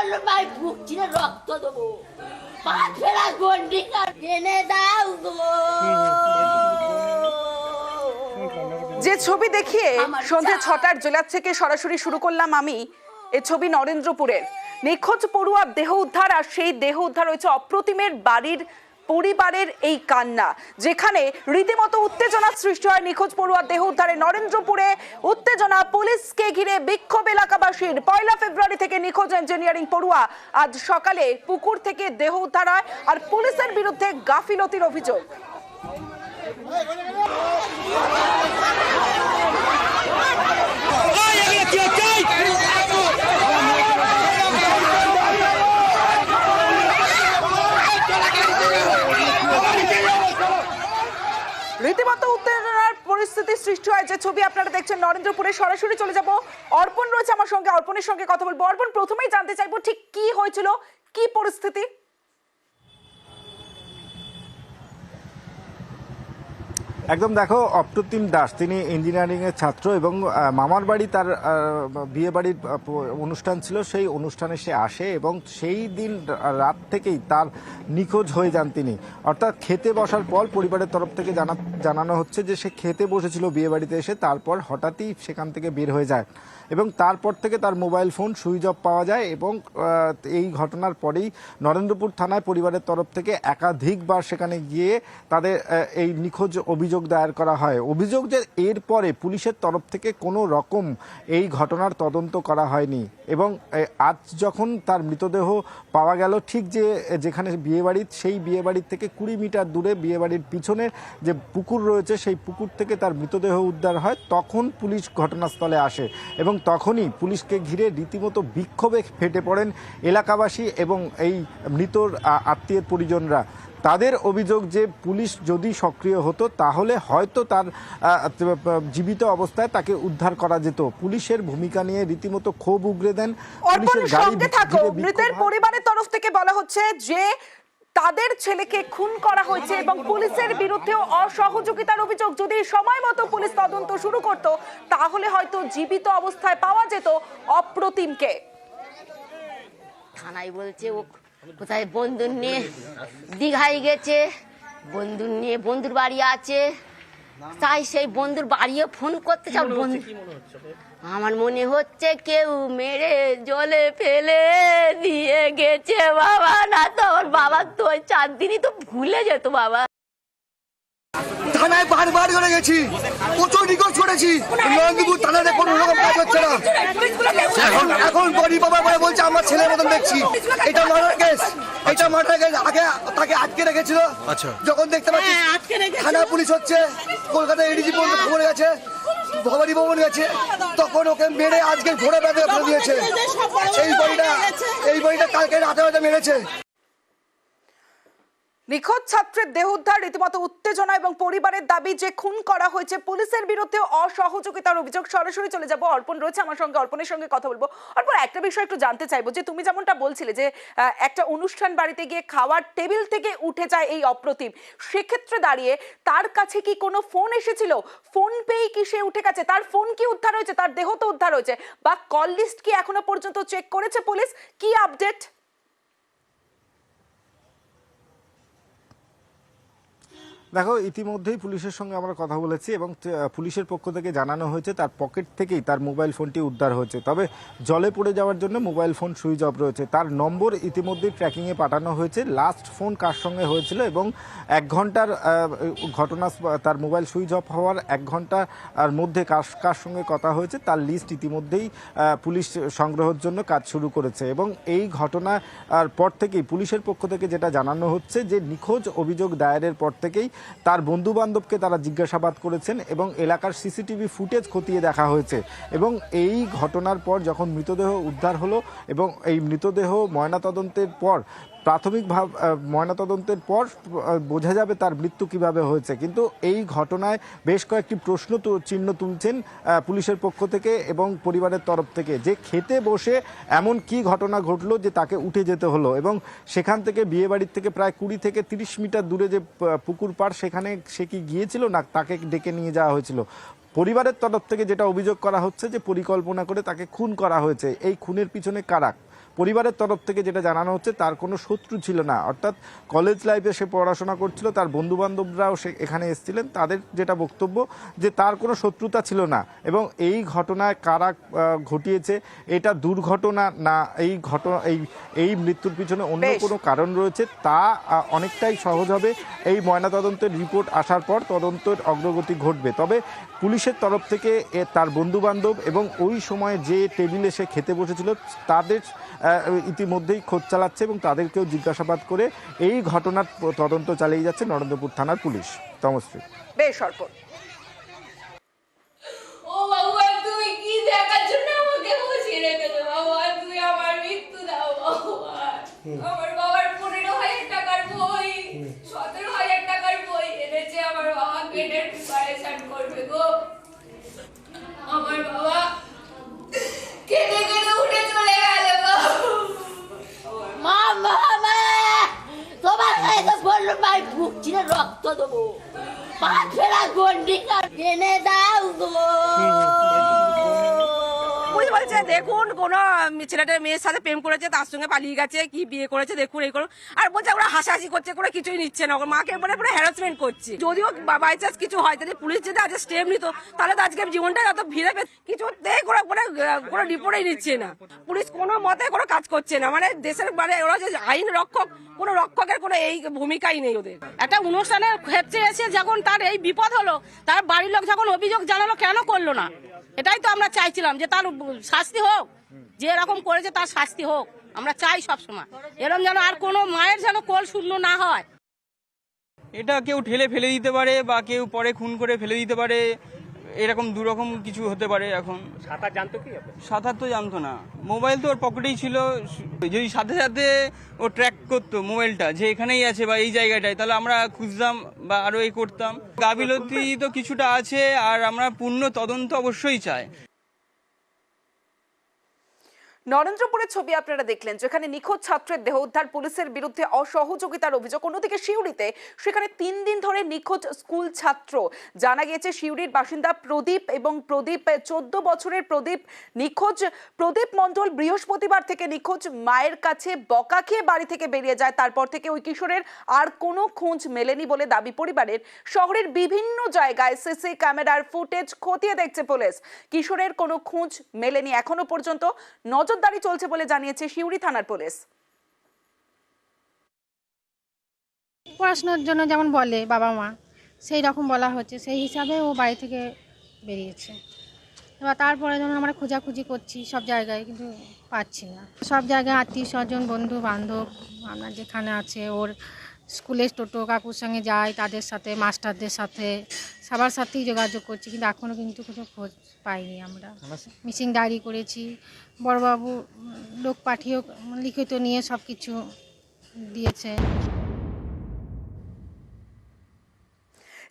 বললো ভাই বুক চিরে রক্ত দেবো, পাঁচ ফেরা গন্ডি এনে দাও গো। যে ছবি দেখিয়ে সন্ধ্যে 6টার জেলা থেকে সরাসরি শুরু করলাম আমি, এই ছবি নরেন্দ্রপুরের নিখোঁজ পড়ুয়া দেহ উদ্ধার, আর সেই দেহ উদ্ধার হয়েছে অপ্রতিমের বাড়ির পরিবারের এই কান্না, যেখানে রীতিমতো উত্তেজনা সৃষ্টি হয়। নিখোঁজ পড়ুয়া দেহ উদ্ধারে নরেন্দ্রপুরে উত্তেজনা, পুলিশকে ঘিরে বিক্ষোভ এলাকাবাসীর। 1 ফেব্রুয়ারি থেকে নিখোঁজ ইঞ্জিনিয়ারিং পড়ুয়া, আজ সকালে পুকুর থেকে দেহ উদ্ধার হয়, আর পুলিশের বিরুদ্ধে গাফিলতির অভিযোগ। রীতিমতো উত্তেজনার পরিস্থিতি সৃষ্টি হয়। যে ছবি আপনারা দেখছেন নরেন্দ্রপুরে, সরাসরি চলে যাব, অর্পণ রয়েছে আমার সঙ্গে, অর্পণের সঙ্গে কথা বলবো। অর্পণ, প্রথমেই জানতে চাইবো ঠিক কি হয়েছিল, কি পরিস্থিতি? একদম দেখো, অপ্রতিম দাস তিনি ইঞ্জিনিয়ারিংয়ের ছাত্র এবং মামার বাড়ি তার বিয়ে বাড়ির অনুষ্ঠান ছিল, সেই অনুষ্ঠানে সে আসে এবং সেই দিন রাত থেকেই তার নিখোঁজ হয়ে যান তিনি। অর্থাৎ খেতে বসার পর পরিবারের তরফ থেকে জানানো হচ্ছে যে সে খেতে বসেছিল বিয়ে বাড়িতে এসে, তারপর হঠাৎই সেখান থেকে বের হয়ে যায় এবং তারপর থেকে তার মোবাইল ফোন সুইচ অফ পাওয়া যায়। এবং এই ঘটনার পরেই নরেন্দ্রপুর থানায় পরিবারের তরফ থেকে একাধিকবার সেখানে গিয়ে তাদের এই নিখোঁজ অভিযোগ দায়ের করা হয়। অভিযোগ যে এরপরে পুলিশের তরফ থেকে কোনো রকম এই ঘটনার তদন্ত করা হয়নি এবং আজ যখন তার মৃতদেহ পাওয়া গেল ঠিক যেখানে বিয়েবাড়ি, সেই বিয়েবাড়ির থেকে 20 মিটার দূরে বিয়েবাড়ির পিছনের যে পুকুর রয়েছে, সেই পুকুর থেকে তার মৃতদেহ উদ্ধার হয়, তখন পুলিশ ঘটনাস্থলে আসে এবং তখনই পুলিশকে ঘিরে রীতিমতো বিক্ষোভে ফেটে পড়েন এলাকাবাসী এবং এই মৃতর আত্মীয় পরিজনরা। তাদের অভিযোগ যে পুলিশ যদি সক্রিয় হতো তাহলে হয়তো তার জীবিত অবস্থায় তাকে উদ্ধার করা যেত। পুলিশের ভূমিকা নিয়ে রীতিমতো ক্ষোভ উগরে দেন। মৃতের পরিবারের তরফ থেকে বলা হচ্ছে যে তাদের ছেলেকে খুন করা হয়েছে এবং পুলিশের বিরুদ্ধে অসহযোগিতার অভিযোগ। যদি সময় মতো পুলিশ তদন্ত শুরু করত তাহলে হয়তো জীবিত অবস্থায় পাওয়া যেত অপ্রতিমকে। থানায় বলছে ও কোথায় বন্ধু নিয়ে দীঘায় গেছে, বন্ধু নিয়ে বন্ধুর বাড়ি আছে, তাই সেই বন্ধুর বাড়িও ফোন করতে চাও। আমার মনে হচ্ছে কেউ মেরে জলে ফেলে দিয়ে গেছে বাবা, না তো আমার বাবা তো 4 দিনই তো ভুলে যেত বাবা। থানায় বারবার করে গেছি, প্রচুর রিকোয়েস্ট করেছি, নন্দীপুর থানাতে কোনো রকম কাজ হচ্ছে না। এখন বড়ি বাবা বলে বলছে আমার ছেলের মতন দেখছি। এটা মার্ডার কেস, এটা মার্ডার কেস। আগে তাকে আটকে রেখেছিল, যখন দেখতে পাচ্ছি থানা পুলিশ হচ্ছে, কলকাতা এডিজি পর্যন্ত খবর গেছে, ভবানী ভবন গেছে, তখন ওকে মেরে আজকে ঘোড়া বেঁধে ফেলে দিয়েছে। এই বড়িটা কালকে রাতে মেরেছে। নিখোঁজ ছাত্রের দেহ উদ্ধার, রীতিমতো উত্তেজনা এবং পরিবারের দাবি যে খুন করা হয়েছে, পুলিশের বিরুদ্ধে অসহযোগিতার অভিযোগ। সরাসরি চলে যাব, অর্পণ রয়েছে আমার সঙ্গে, অর্পণের সঙ্গে কথা বলবো। অর্পণ, একটা বিষয় একটু জানতে চাইবো যে তুমি যেমনটা বলছিলে যে একটা অনুষ্ঠান বাড়িতে গিয়ে খাওয়ার টেবিল থেকে উঠে যায় এই অপ্রতিম, সেক্ষেত্রে দাঁড়িয়ে তার কাছে কি কোনো ফোন এসেছিল? ফোন পেয়ে কি সে উঠে গেছে? তার ফোন কি উদ্ধার হয়েছে? তার দেহ তো উদ্ধার হয়েছে, বা কল লিস্ট কি এখনো পর্যন্ত চেক করেছে পুলিশ? কি আপডেট? দেখো, ইতিমধ্যেই পুলিশের সঙ্গে আমরা কথা বলেছি এবং পুলিশের পক্ষ থেকে জানানো হয়েছে তার পকেট থেকেই তার মোবাইল ফোনটি উদ্ধার হয়েছে। তবে জলে পড়ে যাওয়ার জন্য মোবাইল ফোন সুইচ অফ রয়েছে। তার নম্বর ইতিমধ্যেই ট্র্যাকিংয়ে পাঠানো হয়েছে, লাস্ট ফোন কার সঙ্গে হয়েছিল এবং 1 ঘন্টার ঘটনা, তার মোবাইল সুইচ অফ হওয়ার 1 ঘন্টার মধ্যে কার সঙ্গে কথা হয়েছে তার লিস্ট ইতিমধ্যেই পুলিশ সংগ্রহের জন্য কাজ শুরু করেছে। এবং এই ঘটনার পর থেকেই পুলিশের পক্ষ থেকে যেটা জানানো হচ্ছে যে নিখোঁজ অভিযোগ দায়েরের পর থেকেই তার বন্ধু বান্ধবকে তারা জিজ্ঞাসাবাদ করেছেন এবং এলাকার সিসিটিভি ফুটেজ খতিয়ে দেখা হয়েছে। এবং এই ঘটনার পর যখন মৃতদেহ উদ্ধার হলো এবং এই মৃতদেহ ময়নাতদন্তের পর ময়নাতদন্তের পর বোঝা যাবে তার মৃত্যু কিভাবে হয়েছে। কিন্তু এই ঘটনায় বেশ কয়েকটি প্রশ্ন চিহ্ন তুলছেন পুলিশের পক্ষ থেকে এবং পরিবারের তরফ থেকে, যে খেতে বসে এমন কি ঘটনা ঘটলো যে তাকে উঠে যেতে হলো এবং সেখান থেকে বিয়েবাড়ির থেকে প্রায় 20 থেকে 30 মিটার দূরে যে পুকুর পাড়, সেখানে সে কি গিয়েছিল না তাকে ডেকে নিয়ে যাওয়া হয়েছিল। পরিবারের তরফ থেকে যেটা অভিযোগ করা হচ্ছে যে পরিকল্পনা করে তাকে খুন করা হয়েছে। এই খুনের পিছনে কারা? পরিবারের তরফ থেকে যেটা জানানো হচ্ছে তার কোনো শত্রু ছিল না, অর্থাৎ কলেজ লাইফে সে পড়াশোনা করছিল, তার বন্ধুবান্ধবরাও সে এখানে এসেছিলেন, তাদের যেটা বক্তব্য যে তার কোনো শত্রুতা ছিল না এবং এই ঘটনায় কারা ঘটিয়েছে এটা দুর্ঘটনা না এই মৃত্যুর পিছনে অন্য কোনো কারণ রয়েছে তা অনেকটাই সহজ হবে। এই ময়নাতদন্তের রিপোর্ট আসার পর তদন্তের অগ্রগতি ঘটবে। তবে পুলিশের তরফ থেকে তার বন্ধুবান্ধব এবং ওই সময় যে টেবিলে সে খেতে বসেছিল তাদের ইতিমধ্যেই খোঁজ চালাচ্ছে এবং তাদেরকেও জিজ্ঞাসাবাদ করে এই ঘটনার তদন্ত চালিয়ে যাচ্ছে নরেন্দ্রপুর থানার পুলিশ। তমশ্রী। বেশ অর্পণ। ও বাবা, তুমি কি দেখার জন্য আমাকে বসিয়ে রেখেছো বাবা? তুমি আমার মৃত্যু দাও বাবা। আমার বাবার 15,000 টাকার বই, 17,000 টাকার বই এনেছে আমার বাবা, গেটের প্রিপারেশন করবে গো। আমার বাবা কেঁদে কেঁদে উঠে চলে গেল গো। মা মা মা তোমার কাছে বললো ভাই বুক চিরে রক্ত দেবো, পা ফেরা গন্ডি এনে দাও গো। বলছে দেখুন কোন ছেলেটা মেয়ের সাথে প্রেম করেছে, তার সঙ্গে পালিয়ে গেছে, কি বিয়ে করেছে দেখুন এই করুন, আর বলছে ওরা হাসাহাসি করছে, করে কিছুই নিচ্ছে না, ওর মাকে বলে পুরো হ্যারাসমেন্ট করছে। যদিও বাই চান্স কিছু হয় তাহলে পুলিশ যদি আজকে স্টেপ নিত তাহলে তো আজকে জীবনটা এত ভিড়ে কিছুতেই কোনো রিপোর্টই নিচ্ছে না। পুলিশ কোনো মতে কোনো কাজ করছে না, মানে দেশের মানে ওরা যে আইন রক্ষক, কোনো রক্ষকের কোনো এই ভূমিকাই নেই ওদের। একটা অনুষ্ঠানের ক্ষেত্রে এসে যখন তার এই বিপদ হলো, তার বাড়ির লোক যখন অভিযোগ জানালো কেন করলো না? এটাই তো আমরা চাইছিলাম যে তার শাস্তি হোক, যে এরকম করেছে তার শাস্তি হোক, আমরা চাই সবসময় এরকম যেন আর কোনো মায়ের যেন কোল শূন্য না হয়। এটা কেউ ঠেলে ফেলে দিতে পারে বা কেউ পরে খুন করে ফেলে দিতে পারে, এরকম দুরকম কিছু হতে পারে। এখন সাঁতার জানতো কি? সাঁতার তো জানতো না, মোবাইল তো ওর পকেটেই ছিল। যদি সাথে সাথে ও ট্র্যাক করতো মোবাইলটা যে এখানেই আছে বা এই জায়গাটায়, তাহলে আমরা খুঁজতাম বা আরো এই করতাম। গাফিলতি তো কিছুটা আছে, আর আমরা পূর্ণ তদন্ত অবশ্যই চাই। নরেন্দ্রপুরের ছবি আপনারা দেখলেন, যেখানে নিখোঁজ ছাত্রের দেহ উদ্ধার, পুলিশের বিরুদ্ধে অসহযোগিতার অভিযোগ। অন্যদিকে সিউড়িতে সেখানে 3 দিন ধরে নিখোঁজ স্কুল ছাত্র। জানা গিয়েছে সিউড়ির বাসিন্দা প্রদীপ, এবং প্রদীপ 14 বছরের প্রদীপ নিখোঁজ। প্রদীপ মণ্ডল বৃহস্পতিবার থেকে নিখোঁজ। মায়ের কাছে বকা খেয়ে বাড়ি থেকে বেরিয়ে যায়, তারপর থেকে ওই কিশোরের আর কোনো খোঁজ মেলেনি বলে দাবি পরিবারের। শহরের বিভিন্ন জায়গায় সিসি ক্যামেরার ফুটেজ খতিয়ে দেখছে পুলিশ, কিশোরের কোনো খোঁজ মেলেনি এখনো পর্যন্ত। নজরদারি চলছে বলে জানিয়েছে সিউড়ি থানার পুলিশ। পড়াশোনার জন্য যেমন বলে বাবা মা, সেই রকম বলা হচ্ছে, সেই হিসাবে ও বাড়ি থেকে বেরিয়েছে। এবার তারপরে যখন আমরা খোঁজাখুঁজি করছি সব জায়গায়, কিন্তু পাচ্ছি না। সব জায়গায় আত্মীয় স্বজন, বন্ধু বান্ধব আমরা যেখানে আছে, ওর স্কুলে টোটো কাকুর সঙ্গে যায়, তাদের সাথে মাস্টারদের সাথে সবার সাথেই যোগাযোগ করছি, কিন্তু এখনও কিন্তু কোনো খোঁজ পাইনি। আমরা মিসিং ডায়েরি করেছি, বড়বাবু লোক পাঠিয়েও লিখিত নিয়ে সব কিছু দিয়েছে।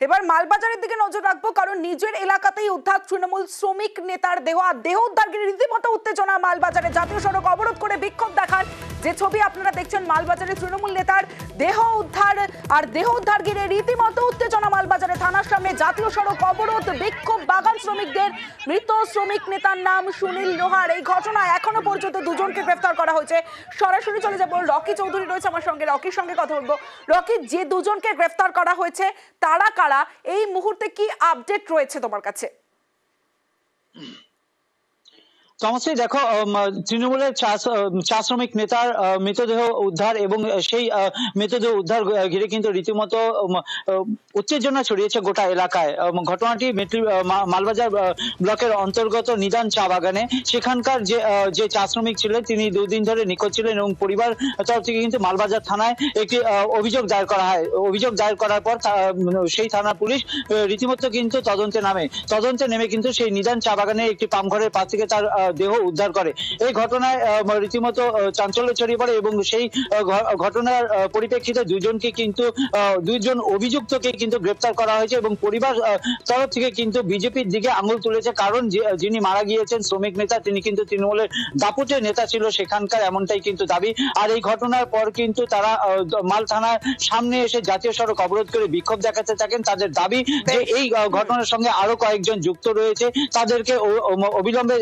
এবার মালবাজারের দিকে নজর রাখবো, কারণ নিজের এলাকাতেই উদ্ধার তৃণমূল শ্রমিক নেতার দেহ। আর দেহ উদ্ধারকে রীতিমতো উত্তেজনা মালবাজারে। জাতীয় সড়ক অবরোধ করে বিক্ষোভ দেখান। যে ছবি আপনারা দেখছেন, মালবাজারে তৃণমূল নেতার দেহ উদ্ধার, আর দেহ উদ্ধার ঘিরে রীতিমতো উত্তেজনা মালবাজারে। থানার সামনে জাতীয় সড়ক অবরোধ, বিক্ষোভ বাগান শ্রমিকদের। মৃত শ্রমিক নেতার নাম সুনীল লোহার। এই ঘটনায় এখনো পর্যন্ত 2 জনকে গ্রেফতার করা হয়েছে। সরাসরি চলে যাবো, রকি চৌধুরী রয়েছে আমার সঙ্গে, রকির সঙ্গে কথা বলবো। রকি, যে 2 জনকে গ্রেফতার করা হয়েছে তারা কারা, এই মুহূর্তে কি আপডেট রয়েছে তোমার কাছে? তমশ্রী, দেখো, তৃণমূলের চা শ্রমিক নেতার মৃতদেহ উদ্ধার, এবং সেই মৃতদেহ উদ্ধার ঘিরে কিন্তু রীতিমতো উত্তেজনা ছড়িয়েছে গোটা এলাকায়। ঘটনাটি মালবাজার ব্লকের অন্তর্গত নিদান চা বাগানে। সেখানকার যে চা শ্রমিক ছিলেন তিনি 2 দিন ধরে নিখোঁজ ছিলেন, এবং পরিবার তরফ থেকে কিন্তু মালবাজার থানায় একটি অভিযোগ দায়ের করা হয়। অভিযোগ দায়ের করার পর সেই থানা পুলিশ রীতিমতো কিন্তু তদন্তে নেমে কিন্তু সেই নিদান চা বাগানের একটি পামঘরের পাশ থেকে তার দেহ উদ্ধার করে। এই ঘটনায় রীতিমতো চাঞ্চল্য ছড়িয়ে পড়ে, এবং সেই ঘটনার পরিপ্রেক্ষিতে 2 জনকে কিন্তু 2 জন অভিযুক্তকে কিন্তু গ্রেপ্তার করা হয়েছে, এবং পরিবার তরফ থেকে কিন্তু বিজেপির দিকে আঙুল তুলেছে। কারণ যিনি মারা গিয়েছেন শ্রমিক নেতা, তিনি কিন্তু তৃণমূলের দাপুটের নেতা ছিল সেখানকার, এমনটাই কিন্তু দাবি। আর এই ঘটনার পর কিন্তু তারা মাল থানার সামনে এসে জাতীয় সড়ক অবরোধ করে বিক্ষোভ দেখাতে থাকেন। তাদের দাবি যে এই ঘটনার সঙ্গে আরো কয়েকজন যুক্ত রয়েছে, তাদেরকে অবিলম্বে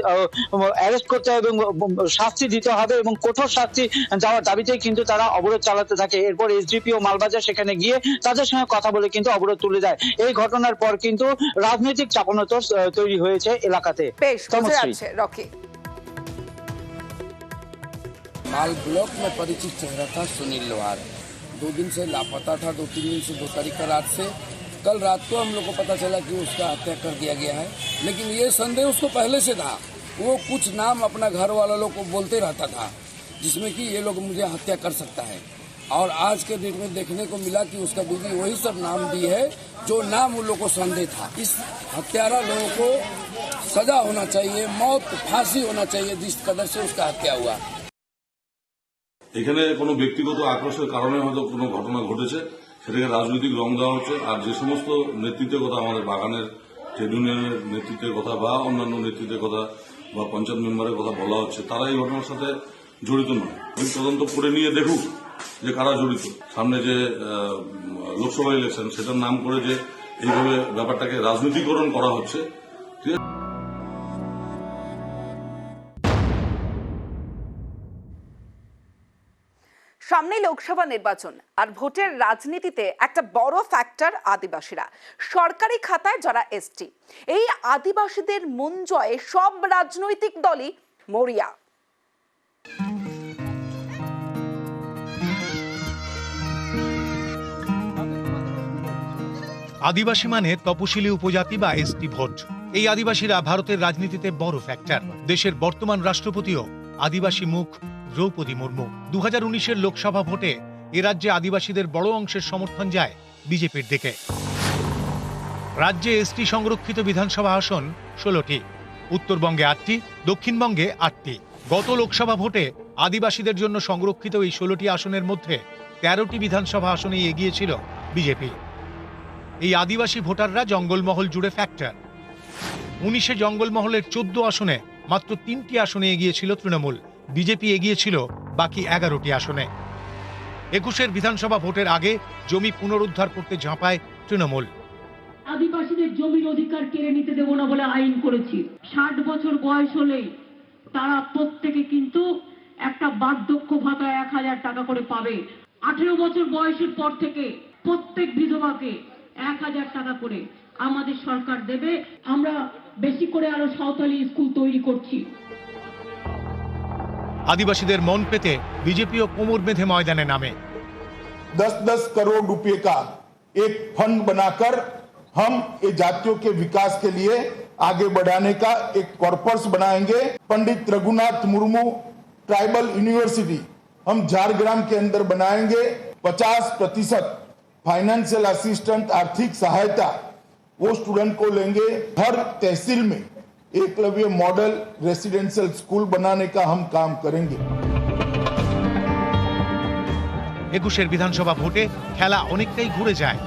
অ্যারেস্ট করতে হবে এবং শাস্তি দিতে হবে এবং কঠোর শাস্তি যাওয়ার দাবিতেই কিন্তু তারা অবরোধ চালাতে থাকে। এরপর এসডিপি ও মালবাজার সেখানে গিয়ে তাদের সঙ্গে কথা বলে কিন্তু অবরোধ তুলে দেয়। এই ঘটনার পর কিন্তু রাজনৈতিক চাপানোতর তৈরি হয়েছে এলাকাতে। বেশ বোঝা যাচ্ছে রকি। माल ब्लॉक में परिचित चेहरा था सुनील लोहार, 2 दिन से लापता था, 2-3 दिन से 2 तारीख का रात से। कल रात को हम लोग को पता चला कि उसका हत्या कर दिया गया है, लेकिन ये संदेह उसको पहले से था। वो कुछ नाम अपना घर वाला लोग को बोलते रहता था जिसमें कि ये लोग मुझे हत्या कर सकता है, और आज के डेट में देखने को मिला कि उसका बीवी वही सब नाम दी है जो नाम उन लोगों को संदेह था। इस हत्यारा लोगों को सजा होना चाहिए, मौत फांसी होना चाहिए जिस कदर से उसका हत्या हुआ। এখানে কোনো ব্যক্তিগত আক্রোশের কারণে হয়তো কোনো ঘটনা ঘটেছে, সেটাকে রাজনৈতিক রং দেওয়া হচ্ছে। আর যে সমস্ত নেতৃত্বের কথা, আমাদের বাগানের ট্রেড ইউনিয়নের নেতৃত্বের কথা বা অন্যান্য নেতৃত্বের কথা বা পঞ্চায়েত মেম্বারের কথা বলা হচ্ছে, তারা এই ঘটনার সাথে জড়িত নয়। তদন্ত করে নিয়ে দেখুক যে কারা জড়িত। সামনে যে লোকসভা ইলেকশন, সেটার নাম করে যে এইভাবে ব্যাপারটাকে রাজনীতিকরণ করা হচ্ছে, ঠিক আছে। সামনেই লোকসভা নির্বাচন, আর ভোটের রাজনীতিতে একটা বড় ফ্যাক্টর আদিবাসীরা। সরকারি খাতায় যারা এসটি, এই আদিবাসীদের মন জয়ে সব রাজনৈতিক দলই মরিয়া। আদিবাসী মানে তপশিলি উপজাতি বা এসটি ভোট। এই আদিবাসীরা ভারতের রাজনীতিতে বড় ফ্যাক্টর। দেশের বর্তমান রাষ্ট্রপতিও আদিবাসী মুখ দ্রৌপদী মুর্মু। 2019-এর লোকসভা ভোটে এ রাজ্যে আদিবাসীদের বড় অংশের সমর্থন যায় বিজেপির দিকে। রাজ্যে এসটি সংরক্ষিত বিধানসভা আসন 16টি, উত্তরবঙ্গে 8টি, দক্ষিণবঙ্গে 8টি। গত লোকসভা ভোটে আদিবাসীদের জন্য সংরক্ষিত এই 16টি আসনের মধ্যে 13টি বিধানসভা আসনেই এগিয়েছিল বিজেপি। এই আদিবাসী ভোটাররা জঙ্গলমহল জুড়ে ফ্যাক্টর। 19-এ জঙ্গলমহলের 14 আসনে মাত্র 3টি আসনে এগিয়েছিল তৃণমূল, বিজেপি এগিয়েছিল বাকি 11টি আসনে। 21-এর বিধানসভা ভোটের আগে জমি পুনরুদ্ধার করতে ঝাঁপায় তৃণমূল। আদিবাসীদের জমির অধিকার কেড়ে নিতে দেব না বলে আইন করেছি। 60 বছর বয়স হলেই তারা প্রত্যেকে কিন্তু একটা বার্ধক্য ভাতা 1000 টাকা করে পাবে। 18 বছর বয়সের পর থেকে প্রত্যেক বিধবাকে 1000 টাকা করে আমাদের সরকার দেবে। আমরা বেশি করে আরো সাঁওতালি স্কুল তৈরি করছি। আদিবাসীদের মন পেতে বিজেপিও কোমর বেঁধে ময়দানে নামে। 10-10 करोड़ रुपए का एक फंड बनाकर हम ये जातियों के विकास के लिए आगे बढ़ाने का एक कॉर्पस बनाएंगे। पंडित रघुनाथ मुर्मू ट्राइबल यूनिवर्सिटी हम झारग्राम के अंदर बनाएंगे। 50% फाइनेंशियल असिस्टेंट आर्थिक सहायता वो स्टूडेंट को लेंगे। हर तहसील में एकलव्य मॉडल रेसिडेंशियल स्कूल बनाने का हम काम करेंगे। 21-এর বিধানসভা ভোটে খেলা অনেকটাই ঘুরে যায়।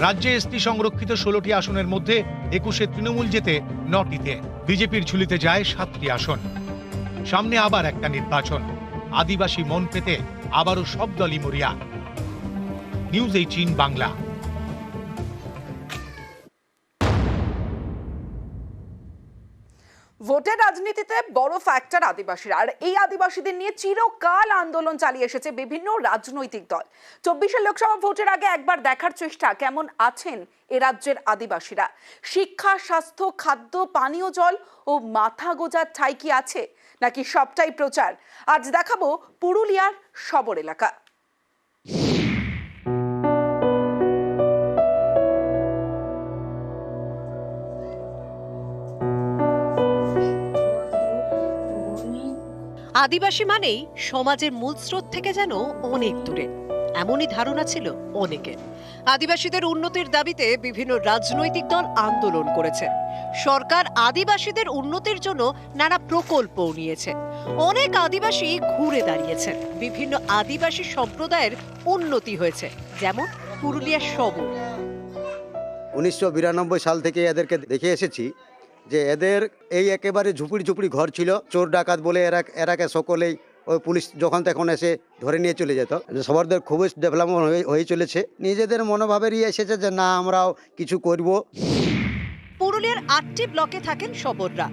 রাজ্যে এসটি সংরক্ষিত 16টি আসনের মধ্যে 21-এ তৃণমূল জেতে 9টিতে, বিজেপির ঝুলিতে যায় 7টি আসন। সামনে আবার একটা নির্বাচন, আদিবাসী মন পেতে আবারও সব দলই মরিয়া। নিউজ 18 বাংলা। ভোটের রাজনীতিতে বড় ফ্যাক্টর আদিবাসীরা, আর এই আদিবাসীদের নিয়ে চিরকাল আন্দোলন চালিয়ে এসেছে বিভিন্ন রাজনৈতিক দল। 24-এর লোকসভা ভোটের আগে একবার দেখার চেষ্টা কেমন আছেন এ রাজ্যের আদিবাসীরা। শিক্ষা, স্বাস্থ্য, খাদ্য, পানীয় জল ও মাথা গোজার ঠাঁই কি আছে, নাকি সবটাই প্রচার? আজ দেখাবো পুরুলিয়ার শবর এলাকা। আদিবাসী মানেই সমাজের মূল স্রোত থেকে যেন অনেক দূরে, এমনই ধারণা ছিল অনেকের। আদিবাসীদের উন্নতির দাবিতে বিভিন্ন রাজনৈতিক দল আন্দোলন করেছে। সরকার আদিবাসীদের উন্নতির জন্য নানা প্রকল্পও নিয়েছে। অনেক আদিবাসী ঘুরে দাঁড়িয়েছে। বিভিন্ন আদিবাসী সম্প্রদায়ের উন্নতি হয়েছে, যেমন পুরুলিয়ার শবর। 1992 সাল থেকে এদেরকে দেখে এসেছি যে এদের এই একেবারে ঝুপড়ি ঘর ছিল। চোর ডাকাত বলে এরাকে সকলেই ওই পুলিশ যখন তখন এসে ধরে নিয়ে চলে যেত। সবারদের খুবই ডেভেলপমেন্ট হয়ে চলেছে। নিজেদের মনোভাবেরই এসেছে যে না আমরাও কিছু করব। পুরুলিয়ার 8টি ব্লকে থাকেন শবররা।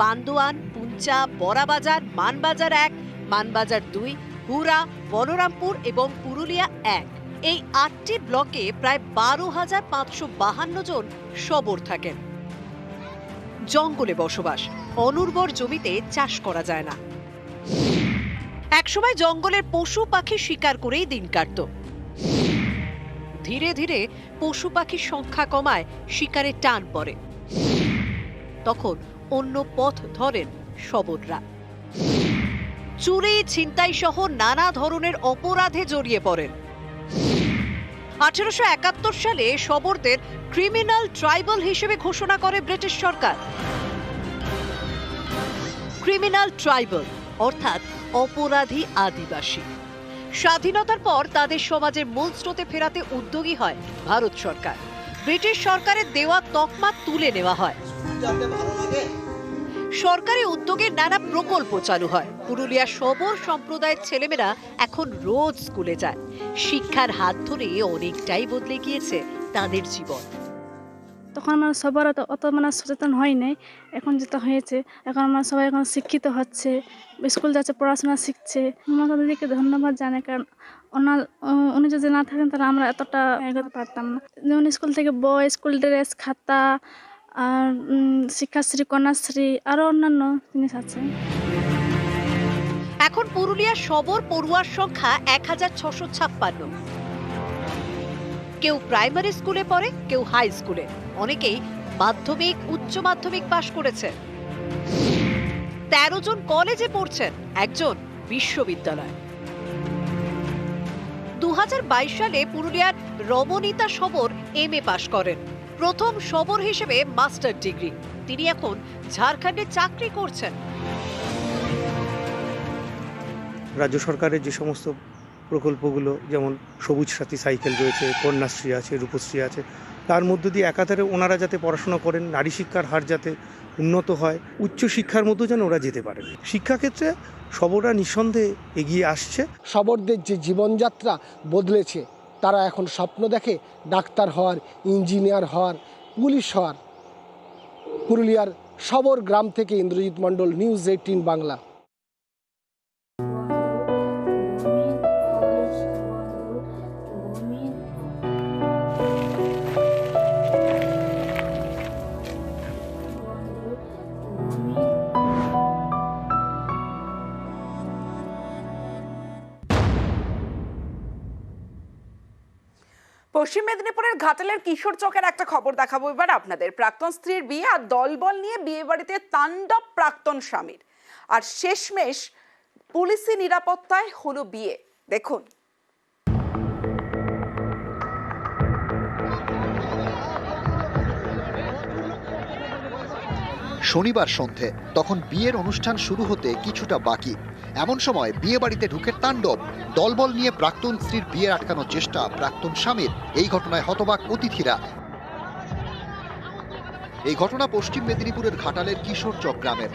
বান্দোয়ান, পুঞ্চা, বড়াবাজার, মানবাজার 1, মানবাজার 2, হুরা, বলরামপুর এবং পুরুলিয়া 1। এই 8টি ব্লকে প্রায় 12,552 জন শবর থাকেন। জঙ্গলে বসবাস, অনুর্বর জমিতে চাষ করা যায় না। একসময় জঙ্গলের পশু পাখি শিকার করেই দিন কাটত। ধীরে ধীরে পশু পাখির সংখ্যা কমায়, শিকারে টান পড়ে। তখন অন্য পথ ধরেন শবররা। চুরি, ছিনতাই সহ নানা ধরনের অপরাধে জড়িয়ে পড়েন। 1871 সালে শবরদের ক্রিমিনাল ট্রাইবাল হিসেবে ঘোষণা করে ব্রিটিশ সরকার। ক্রিমিনাল ট্রাইবাল অর্থাৎ অপরাধী আদিবাসী। স্বাধীনতার পর তাদের সমাজের মূল স্রোতে ফেরাতে উদ্যোগী হয় ভারত সরকার। ব্রিটিশ সরকারের দেওয়া তকমা তুলে নেওয়া হয়। সরকারি উদ্যোগে নানা প্রকল্প চালু হয়। পুরুলিয়ার শবর সম্প্রদায়ের ছেলেমেয়েরা এখন রোজ স্কুলে যায়। শিক্ষার হাত ধরে অনেকটাই বদলে গিয়েছে তাদের জীবন। তখন আমরা সবার অত সচেতন হয় নাই, এখন যেটা হয়েছে, এখন আমরা সবাই এখন শিক্ষিত হচ্ছে, স্কুল যাচ্ছে, পড়াশোনা শিখছে। মমতা দিদিকে ধন্যবাদ জানাই, কারণ উনি যদি না থাকেন তাহলে আমরা এতটা এগোতে পারতাম না। যেমন স্কুল থেকে বই, স্কুল ড্রেস, খাতা, আর শিক্ষাশ্রী, কন্যাশ্রী, আরও অন্যান্য জিনিস আছে। এখন পুরুলিয়ার শবর পড়ুয়ার সংখ্যা 1656। কেউ প্রাইমারি স্কুলে পড়ে, কেউ হাই স্কুলে, অনেকেই মাধ্যমিক, উচ্চ মাধ্যমিক পাশ করেছে। 13 জন কলেজে পড়ছেন, একজন বিশ্ববিদ্যালয়। 2022 সালে পুরুলিয়ার রমণীতা শবর MA পাশ করেন। প্রথম শবর হিসেবে মাস্টার ডিগ্রি। তিনি এখন ঝাড়খণ্ডে চাকরি করছেন। রাজ্য সরকারের যে সমস্ত প্রকল্পগুলো, যেমন সবুজ সাথী সাইকেল রয়েছে, কন্যাশ্রী আছে, রূপশ্রী আছে, তার মধ্য দিয়ে একাধারে ওনারা যাতে পড়াশোনা করেন, নারী শিক্ষার হার যাতে উন্নত হয়, উচ্চ শিক্ষার মধ্যে যেন ওরা যেতে পারে। শিক্ষাক্ষেত্রে শবররা নিঃসন্দেহে এগিয়ে আসছে। শবরদের যে জীবনযাত্রা বদলেছে, তারা এখন স্বপ্ন দেখে ডাক্তার হওয়ার, ইঞ্জিনিয়ার হওয়ার, পুলিশ হওয়ার। পুরুলিয়ার শবর গ্রাম থেকে ইন্দ্রজিৎ মণ্ডল, নিউজ 18 বাংলা। পশ্চিম মেদিনীপুরের ঘাটালের কিশোর চকের একটা খবর দেখাবো এবার আপনাদের। প্রাক্তন স্ত্রীর বিয়ে আর দলবল নিয়ে বিয়ে বাড়িতে তাণ্ডব প্রাক্তন স্বামীর, আর শেষমেশ পুলিশি নিরাপত্তায় হলো বিয়ে। দেখুন। শনিবার সন্ধে, তখন বিয়ের অনুষ্ঠান শুরু হতে কিছুটা বাকি। এমন সময় বিয়ে বাড়িতে ঢুকে তাণ্ডব। দলবল নিয়ে প্রাক্তন স্ত্রীর বিয়ে আটকানোর চেষ্টা প্রাক্তন স্বামীর। এই ঘটনায় হতবাক অতিথিরা। এই ঘটনা পশ্চিম মেদিনীপুরের ঘাটালের কিশোর চক গ্রামের।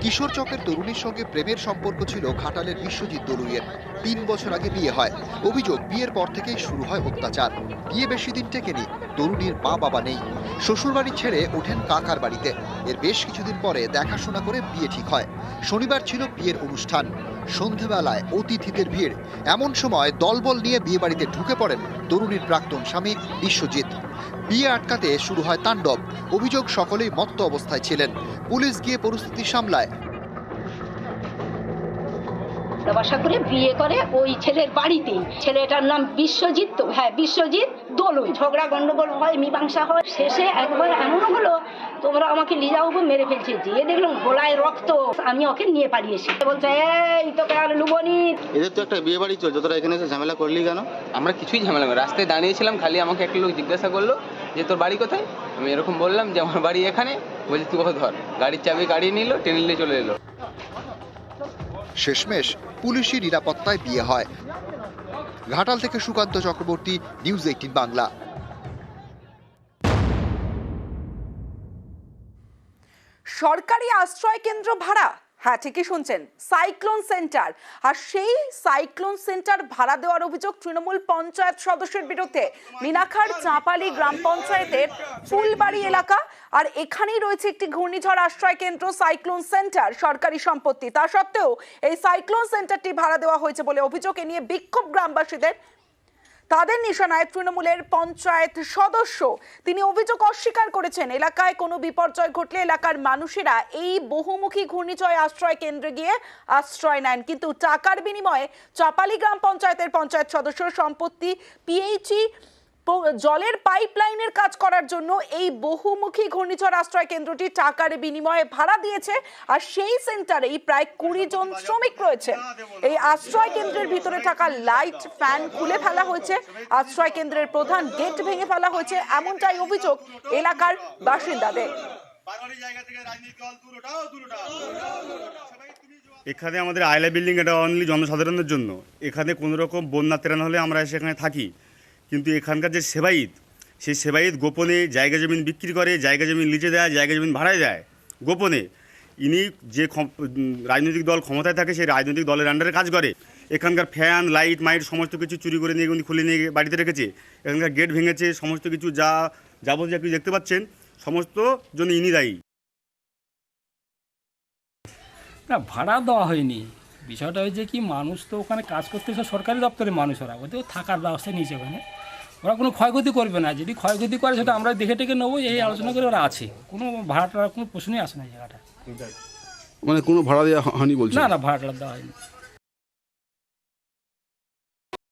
কিশোর চকের তরুণীর সঙ্গে প্রেমের সম্পর্ক ছিল ঘাটালের বিশ্বজিৎ দলুইয়ের। 3 বছর আগে বিয়ে হয়। অভিযোগ, বিয়ের পর থেকেই শুরু হয় অত্যাচার। বিয়ে বেশি দিন টেকেনি। তরুণীর মা বাবা নেই, শ্বশুরবাড়ি ছেড়ে ওঠেন কাকার বাড়িতে। এর বেশ কিছুদিন পরে দেখাশোনা করে বিয়ে ঠিক হয়। শনিবার ছিল বিয়ের অনুষ্ঠান। সন্ধেবেলায় অতিথিদের ভিড়। এমন সময় দলবল নিয়ে বিয়ে বাড়িতে ঢুকে পড়েন তরুণীর প্রাক্তন স্বামী বিশ্বজিৎ। বিয়ে আটকাতে শুরু হয় তাণ্ডব। অভিযোগ, সকলেই মত্ত অবস্থায় ছিলেন। পুলিশ গিয়ে পরিস্থিতি সামলায়। বাসা করে বিয়ে করে ওই ছেলের বাড়িতে। ছেলেটার নাম বিশ্বজিৎ, তো হ্যাঁ বিশ্বজিৎ দলুই। ঝগড়া গন্ডগোল হয়, মীমাংসা হয়। শেষে একবার এমন হলো, তোমরা আমাকে নিয়ে যাও, মেরে ফেলছে। যে দেখলাম গলায় রক্ত, আমি ওকে নিয়ে পালিয়েছি। বলছে এই তোকে আর লুবনি। এদের তো একটা বিয়ে বাড়ি চলছে, তোরা এখানে এসে ঝামেলা করলি কেন? আমরা কিছুই ঝামেলা করি, রাস্তায় দাঁড়িয়েছিলাম, খালি আমাকে একটা লোক জিজ্ঞাসা করলো যে তোর বাড়ি কোথায়। আমি এরকম বললাম যে আমার বাড়ি এখানে। বলছি তুই কোথায়, ধর। গাড়ির চাবি গাড়ি নিল, টেনে নিয়ে চলে এলো। শেষমেশ পুলিশি নিরাপত্তায় বিয়ে হয়। ঘাটাল থেকে সুকান্ত চক্রবর্তী, নিউজ 18 বাংলা। সরকারি আশ্রয় কেন্দ্র ভাড়া হ্যাঁ, ঠিকই শুনছেন, সাইক্লোন সেন্টার। আর সেই সাইক্লোন সেন্টার ভাড়া দেওয়ার অভিযোগ তৃণমূল পঞ্চায়েত সদস্যের বিরুদ্ধে। মিনাখার চাঁপালি গ্রাম পঞ্চায়েতের ফুলবাড়ি এলাকা, আর এখানেই রয়েছে একটি ঘূর্ণিঝড় আশ্রয় কেন্দ্র সাইক্লোন সেন্টার, সরকারি সম্পত্তি। তা সত্ত্বেও এই সাইক্লোন সেন্টারটি ভাড়া দেওয়া হয়েছে বলে অভিযোগ। এ নিয়ে বিক্ষোভ গ্রামবাসীদের। তাদের নিশানায় তৃণমূলের পঞ্চায়েত সদস্য। তিনি অভিযোগ অস্বীকার করেছেন, এলাকায় কোনো বিপর্যয় ঘটলে এলাকার মানুষেরা এই বহুমুখী ঘূর্ণিঝড় আশ্রয় কেন্দ্রে গিয়ে আশ্রয় নেন, কিন্তু টাকার বিনিময়ে চাপালি গ্রাম পঞ্চায়েতের পঞ্চায়েত সদস্য সম্পত্তি পিএইচই জলের পাইপলাইনের কাজ করার জন্য এই বহুমুখী ঘূর্ণিঝড় আশ্রয় কেন্দ্রটি টাকার বিনিময়ে ভাড়া দিয়েছে। আর সেই সেন্টারেই প্রায় 20 জন শ্রমিক রয়েছে। এই আশ্রয় কেন্দ্রের ভিতরে থাকা লাইট ফ্যান খুলে ফেলা হয়েছে, আশ্রয় কেন্দ্রের প্রধান গেট ভেঙে ফেলা হয়েছে, এমনটাই অভিযোগ এলাকার বাসিন্দাদের। এখানে আমাদের আইলা বিল্ডিং, এটা অনলি জনসাধারণের জন্য। এখানে কোনো রকম বন্যা ত্রাণ হলে আমরা সেখানে থাকি, কিন্তু এখানকার যে সেবায়িত, সেই সেবায়িত গোপনে জায়গা জমিন বিক্রি করে, জায়গা জমিন লিজে দেয়, জায়গা জমিন ভাড়ায় দেয় গোপনে। ইনি যে রাজনৈতিক দল ক্ষমতায় থাকে সেই রাজনৈতিক দলের আন্ডারে কাজ করে। এখানকার ফ্যান লাইট মাইট সমস্ত কিছু চুরি করে নিয়ে উনি খুলে নিয়ে বাড়িতে রেখেছে। এখানকার গেট ভেঙেছে, সমস্ত কিছু যা যাবতীয় কিছু দেখতে পাচ্ছেন সমস্ত জন্য ইনি দায়ী। না, ভাড়া দেওয়া হয়নি। বিষয়টা হয়েছে কি, মানুষ তো ওখানে কাজ করতে এসে সরকারি দপ্তরের মানুষ, ওদের থাকার ব্যবস্থা নিয়েছে ওখানে। ওরা কোনো ক্ষয়ক্ষতি করবে না, যদি ক্ষয়ক্ষতি করে সেটা আমরা দেখে টেকে নেবো, এই আলোচনা করে ওরা আছে। কোনো ভাড়াটা কোনো প্রশ্নই আসে না জায়গাটা, মানে কোনো ভাড়া দেওয়া হয়নি বলছে? না না, ভাড়াটা দেওয়া হয়নি।